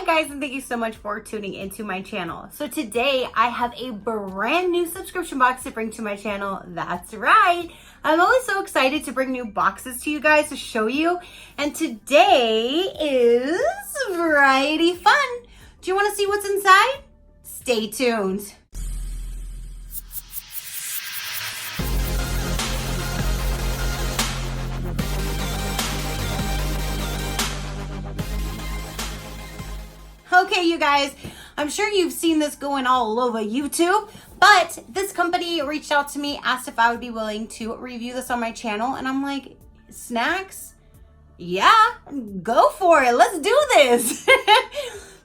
guys, and thank you so much for tuning into my channel. So today I have a brand new subscription box to bring to my channel. That's right. I'm always so excited to bring new boxes to you guys to show you. And today is Variety Fun. Do you want to see what's inside? Stay tuned. Okay, you guys, I'm sure you've seen this going all over YouTube, but this company reached out to me, asked if I would be willing to review this on my channel, and I'm like, snacks? Yeah, go for it. Let's do this.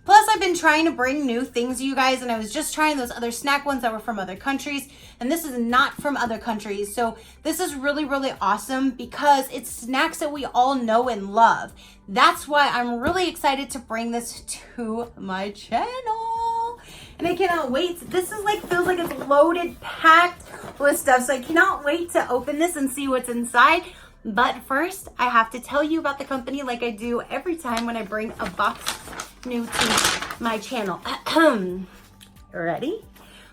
Plus, I've been trying to bring new things to you guys, and I was just trying those other snack ones that were from other countries, and this is not from other countries. So this is really, really awesome because it's snacks that we all know and love. That's why I'm really excited to bring this to my channel. And I cannot wait. This is like, feels like it's loaded, packed with stuff. So I cannot wait to open this and see what's inside. But first, I have to tell you about the company like I do every time when I bring a box new to my channel. Ready?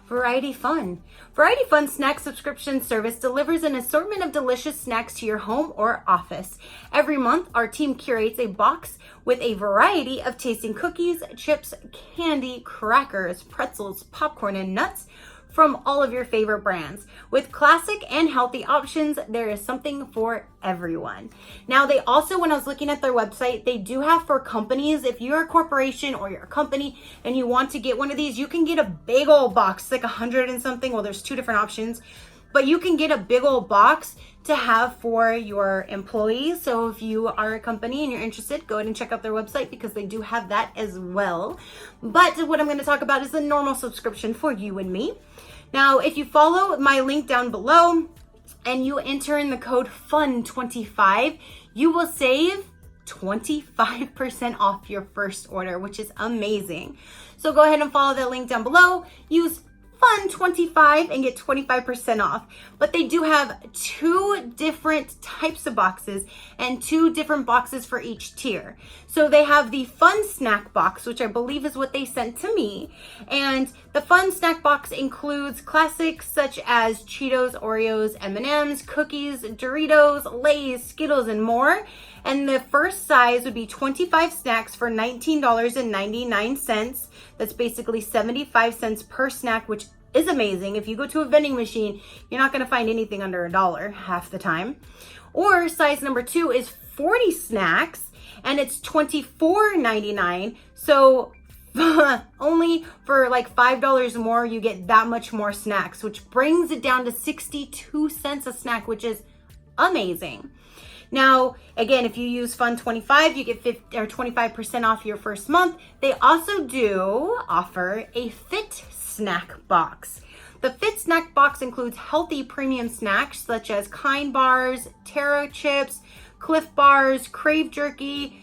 Variety Fun. Variety Fun snack subscription service delivers an assortment of delicious snacks to your home or office. Every month, our team curates a box with a variety of tasting cookies, chips, candy, crackers, pretzels, popcorn, and nuts from all of your favorite brands. With classic and healthy options, there is something for everyone. Now, they also, when I was looking at their website, they do have for companies. If you're a corporation or you're a company and you want to get one of these, you can get a big old box, like 100 and something. Well, there's two different options, but you can get a big old box to have for your employees. So if you are a company and you're interested, go ahead and check out their website because they do have that as well. But what I'm going to talk about is the normal subscription for you and me. Now, if you follow my link down below and you enter in the code FUN25, you will save 25% off your first order, which is amazing. So go ahead and follow that link down below. Use FUN25 and get 25% off. But they do have two different types of boxes and two different boxes for each tier. So they have the Fun Snack Box, which I believe is what they sent to me. And the Fun Snack Box includes classics such as Cheetos, Oreos, M&Ms, cookies, Doritos, Lay's, Skittles, and more. And the first size would be 25 snacks for $19.99. That's basically 75 cents per snack, which is amazing. If you go to a vending machine, you're not going to find anything under $1 half the time. Or size number 2 is 40 snacks, and it's $24.99. So only for like $5 more, you get that much more snacks, which brings it down to 62 cents a snack, which is amazing. Now, again, if you use FUN25, you get 25% off your first month. They also do offer a Fit Snack Box. The Fit Snack Box includes healthy premium snacks such as Kind bars, Terra chips, CLIF bars, Krave Jerky,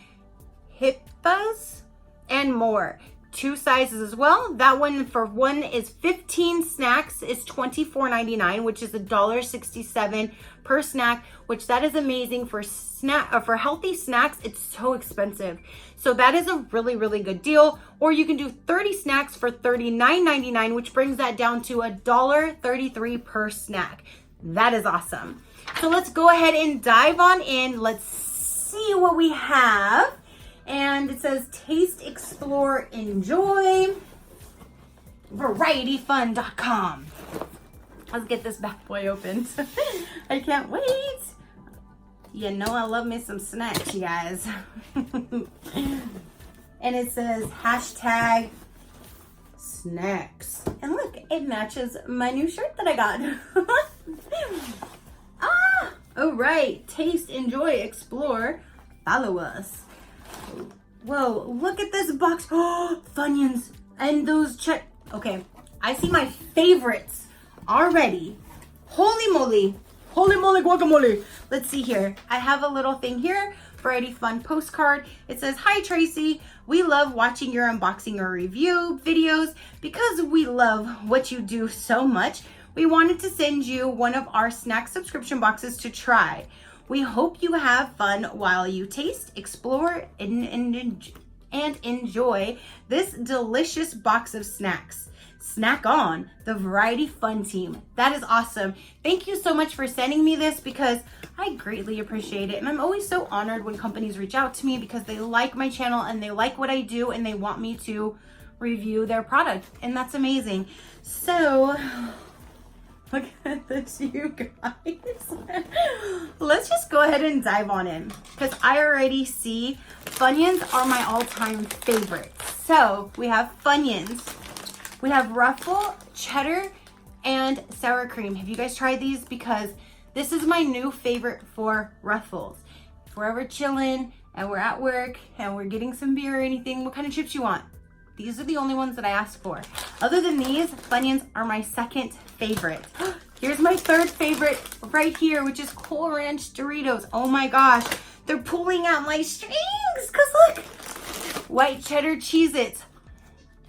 Hippeas, and more. Two sizes as well. That one for one is 15 snacks is $24.99, which is $1.67 per snack, which that is amazing for for healthy snacks. It's so expensive. So that is a really, really good deal. Or you can do 30 snacks for $39.99, which brings that down to $1.33 per snack. That is awesome. So let's go ahead and dive on in. Let's see what we have. And it says taste, explore, enjoy. VarietyFun.com. Let's get this bad boy opened. I can't wait. You know I love me some snacks, you guys. And it says hashtag snacks. And look, it matches my new shirt that I got. All right. Taste, enjoy, explore, follow us. Whoa, look at this box. Oh, Funyuns and those okay, I see my favorites already. Holy moly guacamole. Let's see here. I have a little thing here, Variety Fun postcard. It says, "Hi Tracy, we love watching your unboxing or review videos. Because we love what you do so much, we wanted to send you one of our snack subscription boxes to try. We hope you have fun while you taste, explore, and and enjoy this delicious box of snacks. Snack on, the Variety Fun team. That is awesome. Thank you so much for sending me this because I greatly appreciate it. And I'm always so honored when companies reach out to me because they like my channel and they like what I do and they want me to review their product. And that's amazing. So, look at this, you guys. Let's just go ahead and dive on in because I already see Funyuns are my all-time favorites. So, we have Funyuns. We have Ruffle, cheddar, and sour cream. Have you guys tried these? Because this is my new favorite for Ruffles. If we're ever chilling and we're at work and we're getting some beer or anything, what kind of chips you want? These are the only ones that I ask for. Other than these, Funyuns are my second favorite. Here's my third favorite right here, which is Cool Ranch Doritos. Oh my gosh, they're pulling out my strings, cause look, white cheddar Cheez-Its.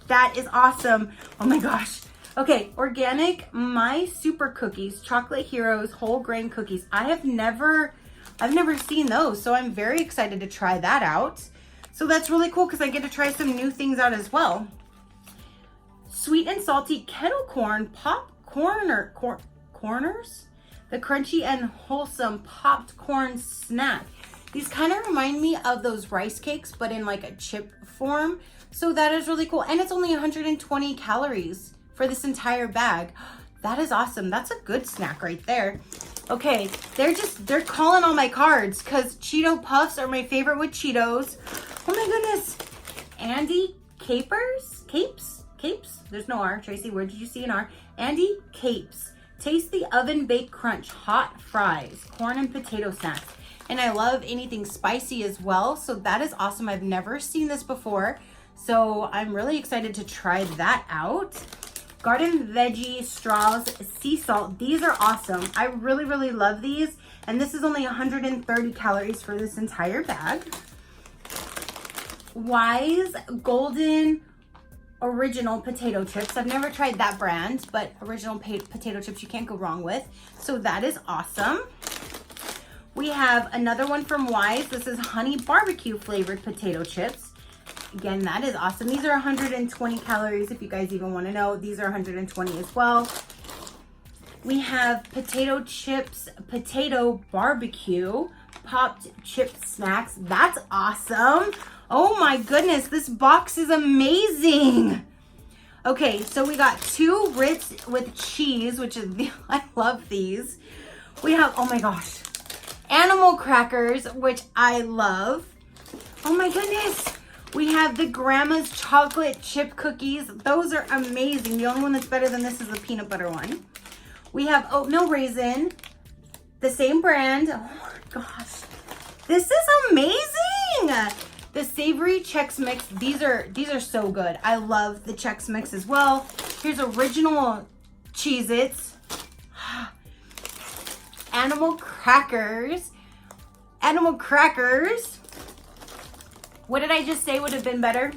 That is awesome. Oh my gosh. Okay, organic, my super cookies, Chocolate Heroes, whole grain cookies. I've never seen those, so I'm very excited to try that out. So that's really cool because I get to try some new things out as well. Sweet and salty kettle corn corners, the crunchy and wholesome popped corn snack. These kind of remind me of those rice cakes, but in like a chip form. So that is really cool. And it's only 120 calories for this entire bag. That is awesome. That's a good snack right there. Okay, they're calling all my cards because Cheeto Puffs are my favorite with Cheetos. Oh my goodness. Andy Capes? There's no R. Tracy, where did you see an R? Andy Capes. Taste the oven baked crunch, hot fries, corn and potato snacks. And I love anything spicy as well. So that is awesome. I've never seen this before. So I'm really excited to try that out. Garden Veggie Straws Sea Salt. These are awesome. I really, really love these. And this is only 130 calories for this entire bag. Wise Golden Original Potato Chips. I've never tried that brand, but original potato chips you can't go wrong with. So that is awesome. We have another one from Wise. This is honey barbecue flavored potato chips. Again, that is awesome. These are 120 calories if you guys even want to know. These are 120 as well. We have potato chips, potato barbecue, popped chip snacks. That's awesome. Oh my goodness, this box is amazing. Okay, so we got 2 Ritz with cheese, which is, I love these. We have, oh my gosh, animal crackers, which I love. Oh my goodness. We have the Grandma's chocolate chip cookies. Those are amazing. The only one that's better than this is the peanut butter one. We have oatmeal raisin, the same brand. Oh my gosh. This is amazing. The savory Chex Mix. These are so good. I love the Chex Mix as well. Here's original Cheez-Its. Animal crackers. What did I just say would have been better?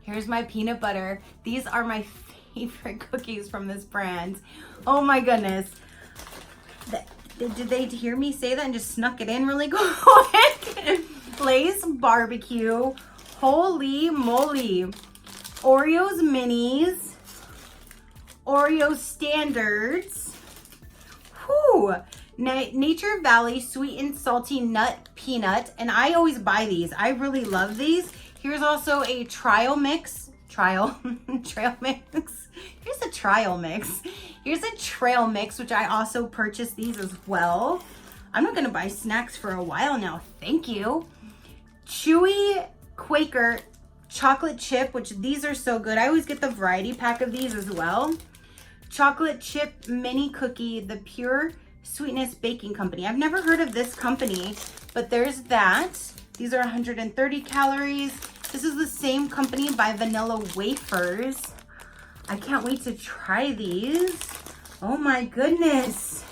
Here's my peanut butter. These are my favorite cookies from this brand. Oh my goodness. Did they hear me say that and just snuck it in really quick? Lay's barbecue. Holy moly. Oreos minis. Oreo standards. Whew. Nature Valley sweet and salty nut peanut, and I always buy these. I really love these. Here's also a trail mix. Here's a trail mix. Here's a trail mix, which I also purchased these as well. I'm not gonna buy snacks for a while now. Thank you. Chewy Quaker chocolate chip, which these are so good. I always get the variety pack of these as well. Chocolate chip mini cookie, the Pure Sweetness Baking Company. I've never heard of this company, but there's that. These are 130 calories. This is the same company by Vanilla Wafers. I can't wait to try these. Oh my goodness.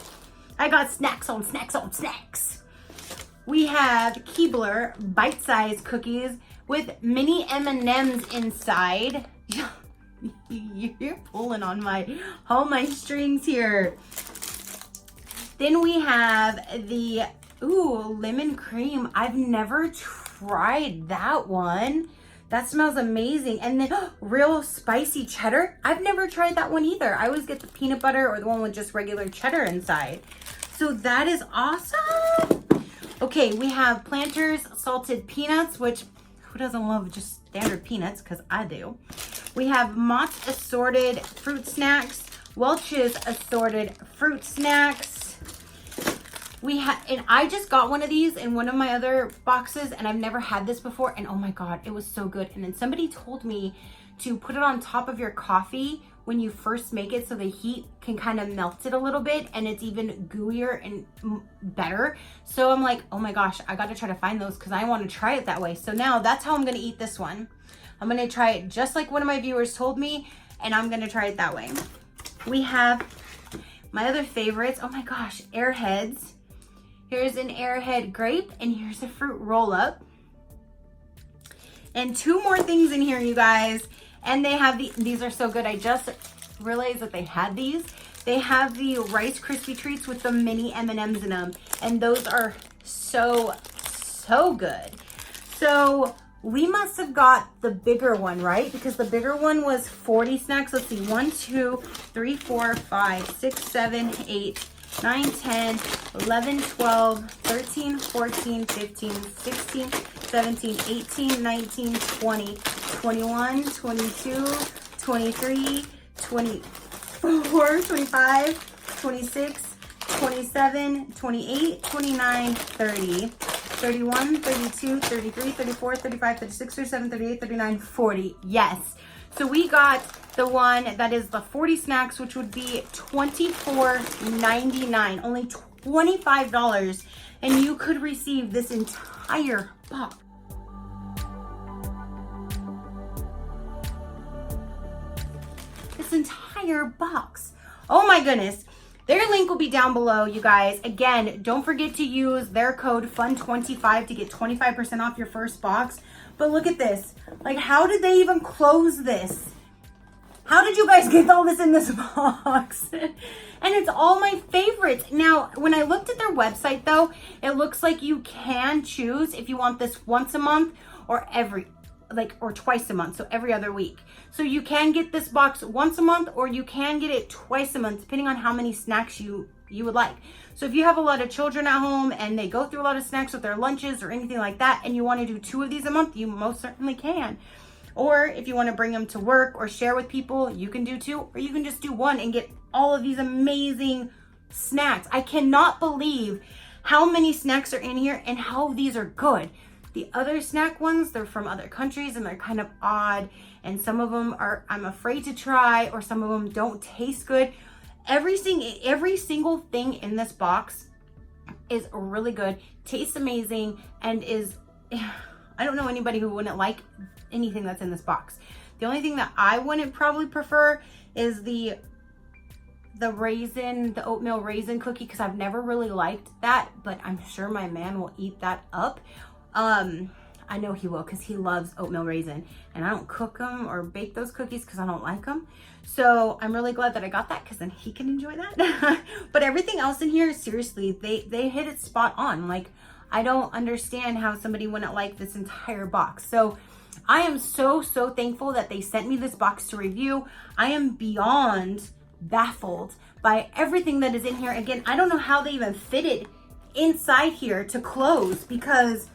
I got snacks on snacks on snacks. We have Keebler bite-sized cookies with mini M&Ms inside. You're pulling on all my strings here. Then we have the lemon cream. I've never tried that one. That smells amazing. And then real spicy cheddar. I've never tried that one either. I always get the peanut butter or the one with just regular cheddar inside. So that is awesome. Okay, we have Planters salted peanuts, which who doesn't love just standard peanuts? Because I do. We have Mott's assorted fruit snacks, Welch's assorted fruit snacks. We have, and I just got one of these in one of my other boxes, and I've never had this before, and oh my God, it was so good. And then somebody told me to put it on top of your coffee when you first make it so the heat can kind of melt it a little bit and it's even gooier and better. So I'm like, oh my gosh, I got to try to find those because I want to try it that way. So now that's how I'm going to eat this one. I'm going to try it just like one of my viewers told me, and I'm going to try it that way. We have my other favorites. Oh my gosh, Airheads. Here's an Airhead grape, and here's a fruit roll-up. And two more things in here, you guys. And they have these are so good. I just realized that they had these. They have the Rice Krispie Treats with the mini M&Ms in them. And those are so, so good. So we must have got the bigger one, right? Because the bigger one was 40 snacks. Let's see, 1, 2, 3, 4, 5, 6, 7, 8, 9, 10, 11, 12, 13, 14, 15, 16, 17, 18, 19, 20, 21, 22, 23, 24, 25, 26, 27, 28, 29, 30, 31, 32, 33, 34, 35, 36, 37, 38, 39, 40. Yes. So we got the one that is the 40 snacks, which would be $24.99, only $25, and you could receive this entire box. This entire box. Oh my goodness. Their link will be down below, you guys. Again, don't forget to use their code FUN25 to get 25% off your first box. But look at this. Like, how did they even close this? How did you guys get all this in this box? And it's all my favorites. Now, when I looked at their website, though, it looks like you can choose if you want this once a month or or twice a month, so every other week. So you can get this box once a month, or you can get it twice a month, depending on how many snacks you would like. So if you have a lot of children at home and they go through a lot of snacks with their lunches or anything like that, and you want to do 2 of these a month, you most certainly can. Or if you want to bring them to work or share with people, you can do 2, or you can just do 1 and get all of these amazing snacks. I cannot believe how many snacks are in here and how these are good. The other snack ones, they're from other countries and they're kind of odd. And some of them are, I'm afraid to try, or some of them don't taste good. Every single thing in this box is really good, tastes amazing, and is, I don't know anybody who wouldn't like anything that's in this box. The only thing that I wouldn't probably prefer is the oatmeal raisin cookie, because I've never really liked that, but I'm sure my man will eat that up. I know he will, because he loves oatmeal raisin, and I don't cook them or bake those cookies because I don't like them. So I'm really glad that I got that, because then he can enjoy that. But everything else in here, seriously, they hit it spot on. Like, I don't understand how somebody wouldn't like this entire box. So I am so thankful that they sent me this box to review. I am beyond baffled by everything that is in here. Again, I don't know how they even fit it inside here to close, because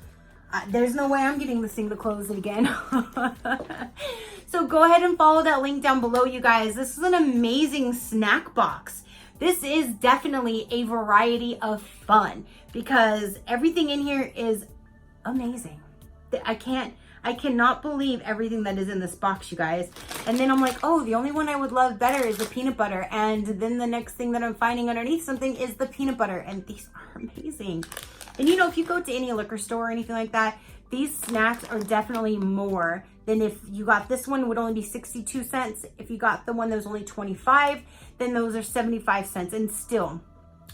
there's no way I'm getting this thing to close it again. So go ahead and follow that link down below, you guys. This is an amazing snack box. This is definitely a variety of fun, because everything in here is amazing. I cannot believe everything that is in this box, you guys. And then I'm like, oh, the only one I would love better is the peanut butter. And then the next thing that I'm finding underneath something is the peanut butter. And these are amazing. And you know, if you go to any liquor store or anything like that, these snacks are definitely more than if you got this one, would only be 62 cents. If you got the one that was only 25, then those are 75 cents. And still,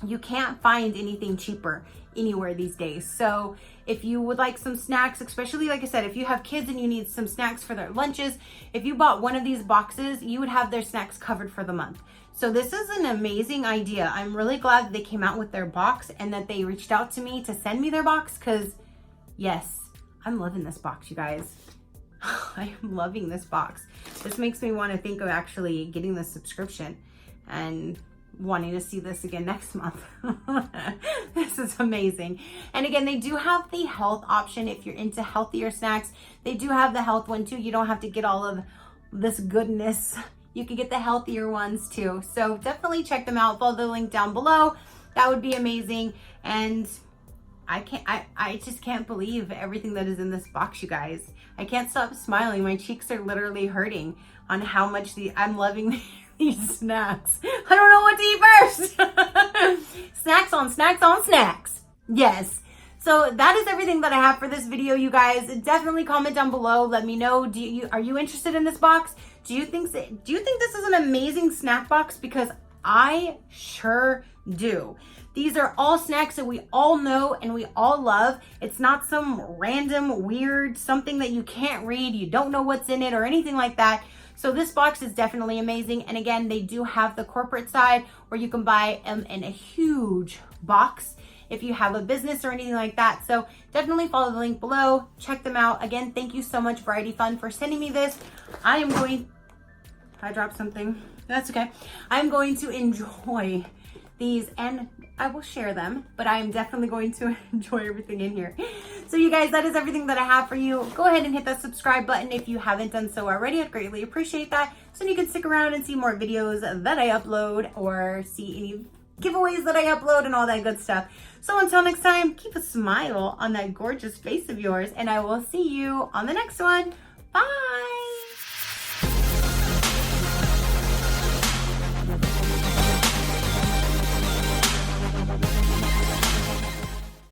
you can't find anything cheaper anywhere these days. So if you would like some snacks, especially like I said, if you have kids and you need some snacks for their lunches, if you bought one of these boxes, you would have their snacks covered for the month. So this is an amazing idea. I'm really glad that they came out with their box and that they reached out to me to send me their box, because yes, I'm loving this box, you guys. I am loving this box. This makes me want to think of actually getting the subscription and wanting to see this again next month. This is amazing. And again, they do have the health option if you're into healthier snacks. They do have the health one too. You don't have to get all of this goodness. You can get the healthier ones too. So definitely check them out. Follow the link down below. That would be amazing. And I just can't believe everything that is in this box, you guys. I can't stop smiling. My cheeks are literally hurting on how much I'm loving these snacks. I don't know what to eat first. Snacks on snacks on snacks. Yes. So that is everything that I have for this video, you guys. Definitely comment down below. Let me know. Are you interested in this box? Do you think this is an amazing snack box? Because I sure do. These are all snacks that we all know and we all love. It's not some random weird something that you can't read, you don't know what's in it or anything like that. So this box is definitely amazing. And again, they do have the corporate side where you can buy them in a huge box if you have a business or anything like that. So definitely follow the link below. Check them out. Again, thank you so much, Variety Fun, for sending me this. I dropped something. That's okay. I'm going to enjoy these and I will share them, but I am definitely going to enjoy everything in here. So you guys, that is everything that I have for you. Go ahead and hit that subscribe button if you haven't done so already. I'd greatly appreciate that. So you can stick around and see more videos that I upload or see any giveaways that I upload and all that good stuff. So until next time, keep a smile on that gorgeous face of yours and I will see you on the next one. Bye.